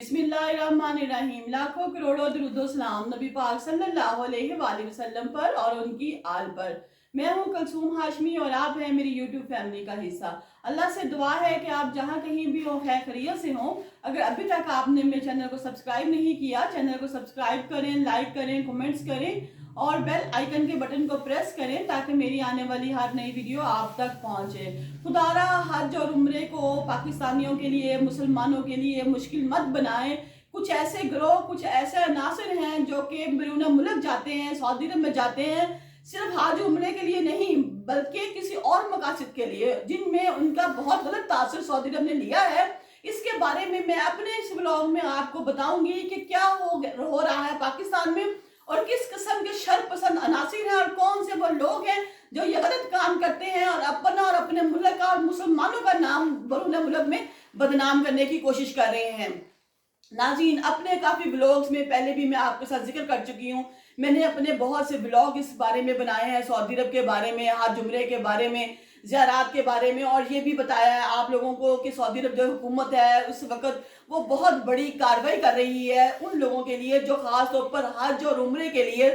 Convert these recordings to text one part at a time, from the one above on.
बिस्मिल्लाहिर्रहमानिर्रहीम। लाखों करोड़ों दुरूद सलाम नबी पाक सल्लल्लाहु अलैहि वसल्लम पर और उनकी आल पर। मैं हूँ कलसूम हाशमी और आप हैं मेरी यूट्यूब फैमिली का हिस्सा। अल्लाह से दुआ है कि आप जहाँ कहीं भी हो खैर खैरियत से हो। अगर अभी तक आपने मेरे चैनल को सब्सक्राइब नहीं किया, चैनल को सब्सक्राइब करें, लाइक करें, कमेंट्स करें और बेल आइकन के बटन को प्रेस करें ताकि मेरी आने वाली हर नई वीडियो आप तक पहुंचे। खुदारा हज और उम्रे को पाकिस्तानियों के लिए, मुसलमानों के लिए मुश्किल मत बनाएं। कुछ ऐसे ग्रोह, कुछ ऐसे अनासर हैं जो कि बैरून मुल्क जाते हैं, सऊदी अरब में जाते हैं, सिर्फ हज उम्रे के लिए नहीं बल्कि किसी और मकासद के लिए, जिनमें उनका बहुत गलत तासर सऊदी अरब ने लिया है। इसके बारे में मैं अपने इस ब्लॉग में आपको बताऊंगी कि क्या हो रहा है पाकिस्तान में और किस किस्म के शर पसंद अनासिर हैं और कौन से वो लोग हैं जो ये गलत काम करते हैं और अपना और अपने मुल्क का और मुसलमानों का नाम बैरून मुल्क में बदनाम करने की कोशिश कर रहे हैं। नाज़रीन, अपने काफ़ी ब्लॉग्स में पहले भी मैं आपके साथ जिक्र कर चुकी हूँ। मैंने अपने बहुत से ब्लॉग इस बारे में बनाए हैं, सऊदी अरब के बारे में, हज उम्रे के बारे में, ज़ियारत के बारे में, और ये भी बताया है आप लोगों को कि सऊदी अरब जो हुकूमत है उस वक्त वो बहुत बड़ी कार्रवाई कर रही है उन लोगों के लिए जो ख़ास तौर पर हज और उम्रे के लिए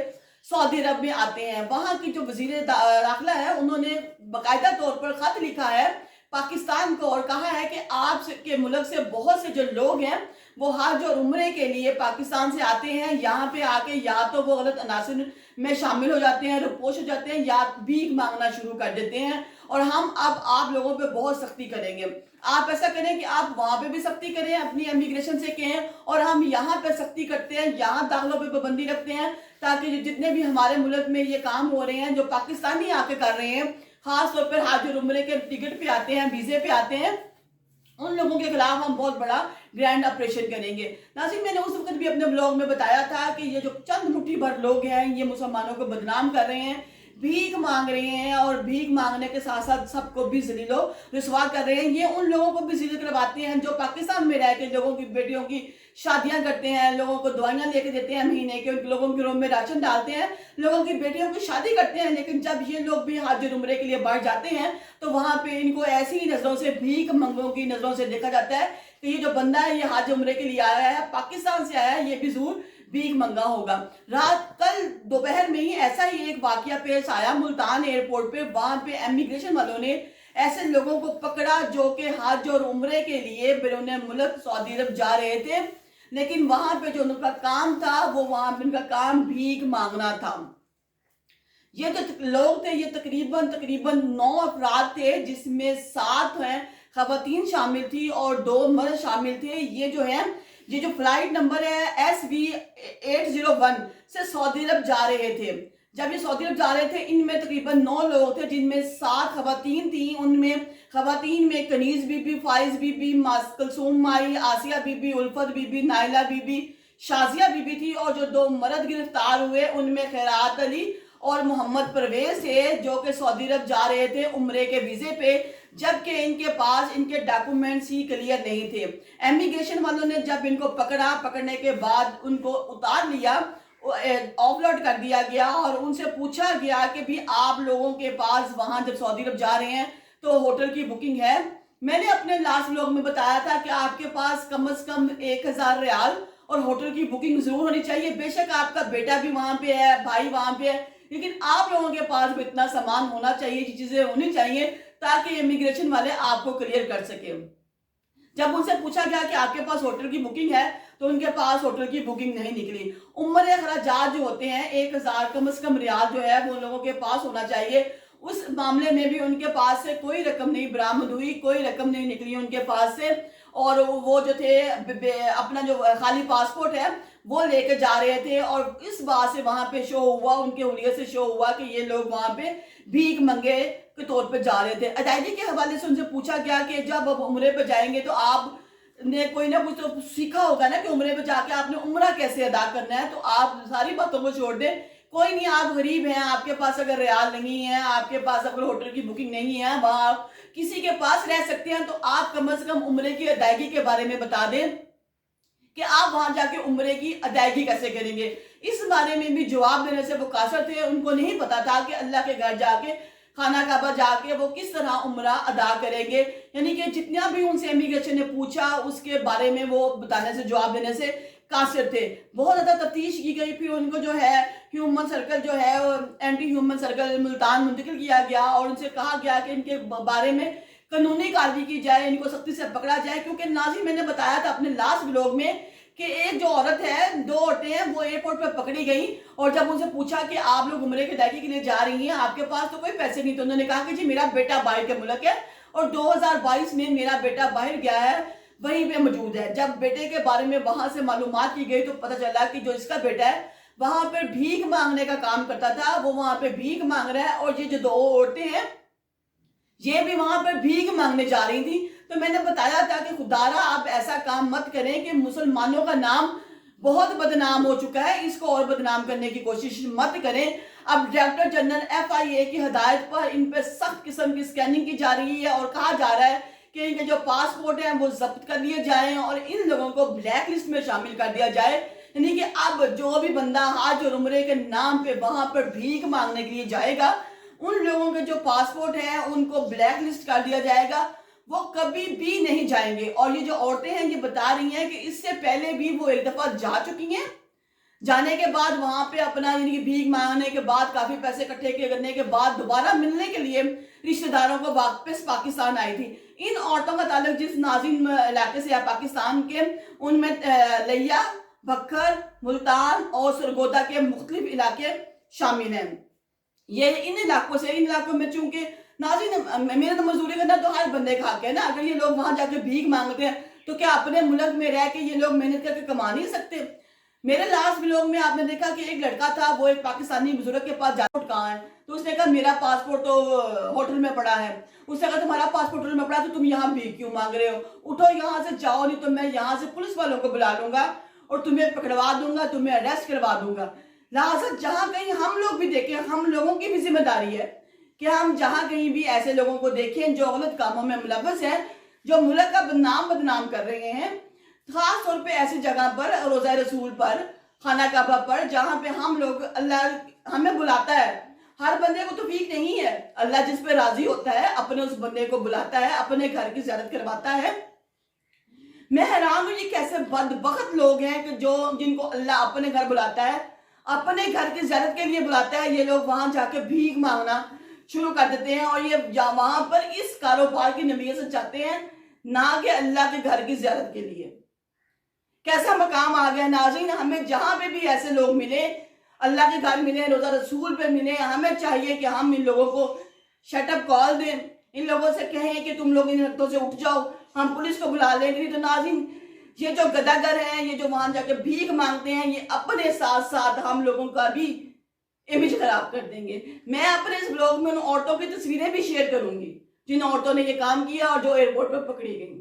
सऊदी अरब में आते हैं। वहाँ की जो वज़ीर दाखिला है उन्होंने बाकायदा तौर पर ख़त लिखा है पाकिस्तान को और कहा है कि आप के मुल्क से बहुत से जो लोग हैं वो हज और उम्रे के लिए पाकिस्तान से आते हैं। यहाँ पे आके या तो वो गलत अनासर में शामिल हो जाते हैं, रुपोश हो जाते हैं, या भीख मांगना शुरू कर देते हैं। और हम अब आप लोगों पे बहुत सख्ती करेंगे। आप ऐसा करें कि आप वहाँ पे भी सख्ती करें, अपनी इमिग्रेशन से कहें, और हम यहाँ पे सख्ती करते हैं, यहाँ दाखिलों पे पाबंदी रखते हैं ताकि जितने भी हमारे मुल्क में ये काम हो रहे हैं जो पाकिस्तानी आके कर रहे हैं, खास तौर पर हज और उम्रे के टिकट पे आते हैं, वीजे पे आते हैं, उन लोगों के खिलाफ हम बहुत बड़ा ग्रैंड ऑपरेशन करेंगे। नाज़रीन, मैंने उस वक्त भी अपने ब्लॉग में बताया था कि ये जो चंद मुट्ठी भर लोग हैं ये मुसलमानों को बदनाम कर रहे हैं, भीख मांग रहे हैं और भीख मांगने के साथ साथ सबको भी ज़लीलो रुसवा कर रहे हैं। ये उन लोगों को भी ज़लील करवाते हैं जो पाकिस्तान में रह के लोगों की बेटियों की शादियां करते हैं, लोगों को दवाइयां लेके देते हैं महीने के, लोगों के रूम में राशन डालते हैं, लोगों की बेटियों की शादी करते हैं। लेकिन जब ये लोग भी हज और उम्रे के लिए बढ़ जाते हैं तो वहां पे इनको ऐसी नजरों से, भीख मंगों की नजरों से देखा जाता है कि ये जो बंदा है ये हज उम्रे के लिए आया है, पाकिस्तान से आया है, ये भी जरूर भीख मंगा होगा। कल दोपहर में ही ऐसा ही एक वाकया पेश आया मुल्तान एयरपोर्ट पे। वहां पे इमिग्रेशन वालों ने ऐसे लोगों को पकड़ा जो कि हज और उम्रे के लिए बैरून मुल्क सऊदी अरब जा रहे थे, लेकिन वहां पे जो उनका काम था वो वहां पे उनका काम भीख मांगना था। ये जो लोग थे ये तकरीबन 9 अफराद थे, जिसमें 7 हैं खवातीन शामिल थी और 2 मर्द शामिल थे। ये जो फ्लाइट नंबर है SV801 से सऊदी अरब जा रहे थे। जब ये सऊदी अरब जा रहे थे इनमें तकरीबन 9 लोग थे, जिनमें 7 खवातीन थी। उनमें खवातीन में कनीज बीबी, फाइज बीबी, कलसूम माई, आसिया बीबी, उल्फत बीबी, नाइला बीबी, शाजिया बीबी थी। और जो 2 मर्द गिरफ्तार हुए उनमें खैरात अली और मोहम्मद परवेज थे जो कि सऊदी अरब जा रहे थे उम्रे के वीजे पे, जबकि इनके पास इनके डॉक्यूमेंट्स ही क्लियर नहीं थे। इमिग्रेशन वालों ने जब इनको पकड़ने के बाद उनको उतार लिया, ऑफलोड कर दिया गया और उनसे पूछा गया कि भी आप लोगों के पास वहां जब सऊदी अरब जा रहे हैं तो होटल की बुकिंग है। मैंने अपने लास्ट व्लॉग में बताया था कि आपके पास कम से कम 1000 रियाल और होटल की बुकिंग जरूर होनी चाहिए। बेशक आपका बेटा भी वहां पे है, भाई वहां पे है, लेकिन आप लोगों के पास भी इतना सामान होना चाहिए, ये चीजें होनी चाहिए ताकि इमिग्रेशन वाले आपको क्लियर कर सके। जब उनसे पूछा गया कि आपके पास होटल की बुकिंग है तो उनके पास होटल की बुकिंग नहीं निकली। उम्र खराजात जो होते हैं 1000 कम से कम रियाल जो है वो लोगों के पास होना चाहिए। उस मामले में भी उनके पास से कोई रकम नहीं बरामद हुई, कोई रकम नहीं निकली उनके पास से। और वो जो थे अपना जो खाली पासपोर्ट है वो लेके जा रहे थे और इस बात से वहां पे शो हुआ, उनके हुलिये से शो हुआ कि ये लोग वहां पे भीख मंगे के तौर पे जा रहे थे। अदायगी के हवाले से उनसे पूछा गया कि जब अब उम्रे पे जाएंगे तो आप ने कोई ना कुछ तो सीखा होगा ना कि उम्रे पे जाके आपने उम्रा कैसे अदा करना है, तो आप सारी बातों को छोड़ दें। कोई नहीं, आप गरीब हैं, आपके पास अगर रियाल नहीं है, आपके पास अगर होटल की बुकिंग नहीं है, वहां किसी के पास रह सकते हैं, तो आप कम से कम उम्रे की अदायगी के बारे में बता दें कि आप वहां जाके उम्रे की अदायगी कैसे करेंगे। इस बारे में भी जवाब देने से वो कासर थे, उनको नहीं पता था कि अल्लाह के घर जाके खाना काबा जाके वो किस तरह उम्रा अदा करेंगे। यानी कि जितना भी उनसे इमिग्रेशन ने पूछा उसके बारे में वो बताने से, जवाब देने से कासिर थे। बहुत ज़्यादा तफ्तीश की गई, फिर उनको जो है ह्यूमन सर्कल जो है एंटी ह्यूमन सर्कल मुल्तान मुंतकिल किया गया और उनसे कहा गया कि इनके बारे में कानूनी कार्रवाई की जाए, इनको सख्ती से पकड़ा जाए। क्योंकि नाज़रीन मैंने बताया था अपने लास्ट व्लॉग में कि एक जो औरत है, दो औरतें हैं, वो एयरपोर्ट पर पकड़ी गई और जब उनसे पूछा कि आप लोग उम्रे के अदायगी के लिए जा रही हैं, आपके पास तो कोई पैसे नहीं, तो उन्होंने कहा कि जी मेरा बेटा बाहर के मुल्क है और 2022 में मेरा बेटा बाहर गया है, वहीं पे मौजूद है। जब बेटे के बारे में वहां से मालूमात की गई तो पता चला कि जो इसका बेटा है वहां पर भीख मांगने का काम करता था, वो वहां पे भीख मांग रहा है और ये जो दो औरतें हैं ये भी वहां पर भीख मांगने जा रही थी। तो मैंने बताया था कि खुदारा आप ऐसा काम मत करें कि मुसलमानों का नाम बहुत बदनाम हो चुका है, इसको और बदनाम करने की कोशिश मत करें। अब डायरेक्टर जनरल FIA की हदायत पर इन पर सख्त किस्म की स्कैनिंग की जा रही है और कहा जा रहा है कि इनके जो पासपोर्ट हैं वो जब्त कर लिए जाएं और इन लोगों को ब्लैक लिस्ट में शामिल कर दिया जाए। यानी कि अब जो भी बंदा हज और उम्रे के नाम पे वहां पर भीख मांगने के लिए जाएगा, उन लोगों के जो पासपोर्ट हैं उनको ब्लैक लिस्ट कर दिया जाएगा, वो कभी भी नहीं जाएंगे। और ये जो औरतें हैं ये बता रही हैं कि इससे पहले भी वो एक दफा जा चुकी हैं, जाने के बाद वहां पे अपना यानी कि भीख मांगने के बाद काफी पैसे इकट्ठे करने के बाद दोबारा मिलने के लिए रिश्तेदारों को वापस पाकिस्तान आई थी। इन औरतों का ताल्लुक जिस नाज़रीन इलाके से है पाकिस्तान के, उनमें लिया, बखर, मुल्तान और सरगोदा के मुख्तलिफ इलाके शामिल हैं। ये इन इलाकों में चूंकि नाज़रीन मेरे तो मजदूरी करना तो हर बंदे का हक है ना। अगर ये लोग वहां जाके भीख मांगते हैं तो क्या अपने मुल्क में रह के ये लोग मेहनत करके कमा नहीं सकते? मेरे लास्ट व्लॉग में आपने देखा कि एक लड़का था, वो एक पाकिस्तानी बुजुर्ग के पास पासपोर्ट कहाँ है, तो उसने कहा मेरा पासपोर्ट तो होटल में पड़ा है। उसने कहा तुम्हारा पासपोर्ट होटल में पड़ा तो तुम यहाँ भीख क्यों मांग रहे हो, उठो यहाँ से जाओ, नहीं तो मैं यहाँ से पुलिस वालों को बुला लूंगा और तुम्हें पकड़वा दूंगा, तुम्हें अरेस्ट करवा दूंगा। लिहाजा जहां कहीं हम लोग भी देखें, हम लोगों की भी जिम्मेदारी है कि हम जहां कहीं भी ऐसे लोगों को देखें जो गलत कामों में मुलव्वस हैं, जो मुल्क का बदनाम कर रहे हैं, खास तौर पे ऐसी जगह पर, रोज़ा रसूल पर, खाना काबा पर, जहां पे हम लोग, अल्लाह हमें बुलाता है। हर बंदे को तौफीक नहीं है, अल्लाह जिस पे राजी होता है अपने उस बंदे को बुलाता है, अपने घर की ज़ियारत करवाता है। मैं हैरान हूं ये कैसे बदबख्त लोग हैं कि जिनको अल्लाह अपने घर बुलाता है, अपने घर की ज़ियारत के लिए बुलाता है, ये लोग वहां जाके भीख मांगना शुरू कर देते हैं और ये वहां पर इस कारोबार की नमीयत से चाहते हैं, ना कि अल्लाह के घर की ज़ियारत के लिए। कैसा मकाम आ गया नाज़रीन, हमें जहां पे भी ऐसे लोग मिले, अल्लाह के घर मिले, रोज़ा रसूल पे मिले, हमें चाहिए कि हम इन लोगों को शटअप कॉल दें, इन लोगों से कहें कि तुम लोग इन हरकतों से उठ जाओ, हम पुलिस को बुला लेंगे। नहीं तो नाज़रीन ये जो गदागर हैं, ये जो वहां जाके भीख मांगते हैं, ये अपने साथ साथ हम लोगों का भी इमेज खराब कर देंगे। मैं अपने इस ब्लॉग में उन औरतों की तस्वीरें भी शेयर करूंगी जिन औरतों ने ये काम किया और जो एयरपोर्ट पर पकड़ी गई।